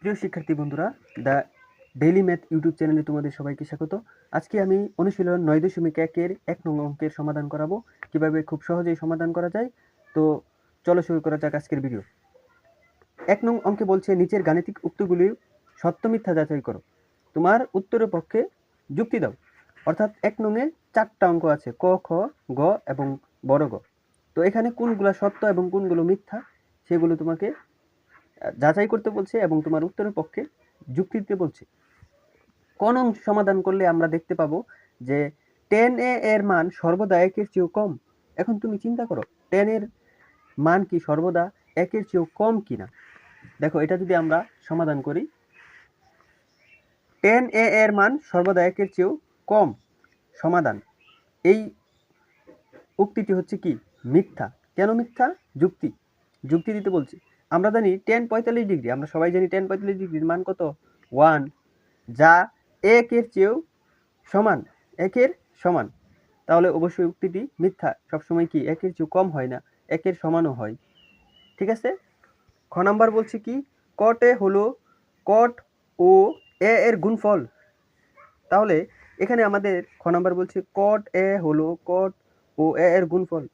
প্রিয় শিক্ষার্থী বন্ধুরা, দ্য ডেইলি ম্যাথ ইউটিউব চ্যানেলে তোমাদের সবাইকে স্বাগত। আজকে আমি অনুশীলন 9.1-এর 1 নং অঙ্কের সমাধান করাবো, কিভাবে খুব সহজেই সমাধান করা যায়। তো চলো শুরু করা যাক আজকের ভিডিও। 1 নং অঙ্কে বলছে নিচের গাণিতিক উক্তিগুলি সত্য মিথ্যা যাচাই করো। তোমার উত্তরের পক্ষে যুক্তি দাও। অর্থাৎ 1 নংয়ে 4টা অঙ্ক আছে, ক, খ, গ এবং বড় গ। তো এখানে কোনগুলো সত্য এবং কোনগুলো মিথ্যা সেগুলো তোমাকে যাচাই করতে বলছে এবং তোমার উত্তরের পক্ষে যুক্তি দিতে বলছে। কোন অংশ সমাধান করলে আমরা দেখতে পাবো যে 10a এর মান সর্বদা 1 এর চেয়েও কম। এখন তুমি চিন্তা করো 10 এর মান কি সর্বদা 1 এর চেয়েও কম কিনা। দেখো এটা যদি আমরা সমাধান করি, 10a এর মান সর্বদা 1 এর চেয়েও কম। সমাধান, এই উক্তিটি হচ্ছে কি মিথ্যা। কেন মিথ্যা? যুক্তি দিতে বলছি। আমরা জানি tan 45 ডিগ্রি, আমরা সবাই জানি tan 45 ডিগ্রির মান কত? 1, যা 1 এর চেয়েও সমান, 1 এর সমান। তাহলে অবশ্যই উক্তিটি মিথ্যা। সবসময় কি 1 এর চেয়েও কম হয় না, 1 এর সমানও হয়। ঠিক আছে। খ নাম্বার বলছি কি cot a হলো cot ও a এর গুণফল। তাহলে এখানে আমাদের খ নাম্বার বলছে cot a হলো cot ও a এর গুণফল।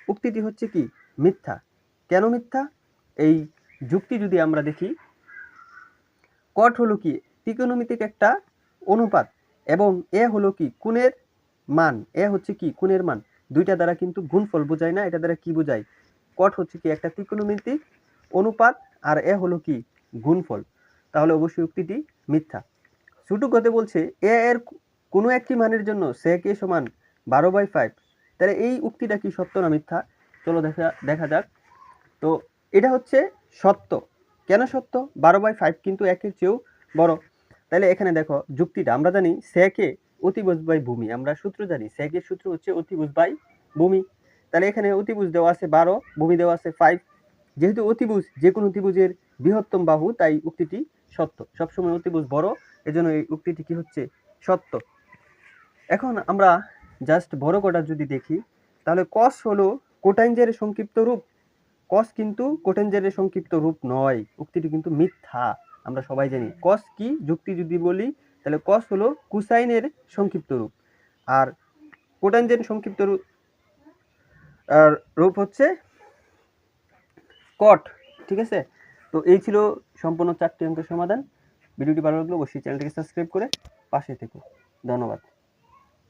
উক্তিটি হচ্ছে কি মিথ্যা। কেন মিথ্যা? এই যুক্তি যদি আমরা দেখি, cot হলো কি ত্রিকোণমিতিক একটা অনুপাত এবং a হলো কি কোণের মান। a হচ্ছে কি কোণের মান। দুইটা দ্বারা কিন্তু গুণফল বোঝায় না, এটা দ্বারা কি বোঝায়? cot হচ্ছে কি একটা ত্রিকোণমিতিক অনুপাত আর a হলো কি গুণফল। তাহলে অবশ্যই উক্তিটি মিথ্যা। ছোট গতে বলছে a এর কোনো একটি মানের জন্য sec a সমান 12/5। তাহলে এই উক্তিটা কি সত্য না মিথ্যা? চলো দেখা যাক। তো এটা হচ্ছে সত্য। কেন সত্য? 12/5 কিন্তু 1 এর চেয়েও বড়। তাহলে এখানে দেখো যুক্তিটা, আমরা জানি sec a অতিভুজ বাই ভূমি। আমরা সূত্র জানি sec এর সূত্র হচ্ছে অতিভুজ বাই ভূমি। তাহলে এখানে অতিভুজ দেওয়া আছে 12, ভূমি দেওয়া আছে 5। যেহেতু অতিভুজ যে কোনো ত্রিভুজের বৃহত্তম বাহু, তাই উক্তিটি সত্য। সবসময় অতিভুজ বড়, এজন্য এই উক্তিটি কি হচ্ছে সত্য। এখন আমরা জাস্ট বড় কটা যদি দেখি, তাহলে cos হলো কোটাইনজারের সংক্ষিপ্ত রূপ। cos কিন্তু কোটেনজারের সংক্ষিপ্ত রূপ নয়, উক্তিটি কিন্তু মিথ্যা। আমরা সবাই জানি cos কি। যুক্তি যদি বলি তাহলে cos হলো কোসাইনের সংক্ষিপ্ত রূপ, আর কোটেনজারের সংক্ষিপ্ত রূপ হচ্ছে cot। ঠিক আছে। তো এই ছিল সম্পূর্ণ 4টি অঙ্কের সমাধান। ভিডিওটি ভালো লাগলে অবশ্যই চ্যানেলটিকে সাবস্ক্রাইব করে পাশে থেকো। ধন্যবাদ।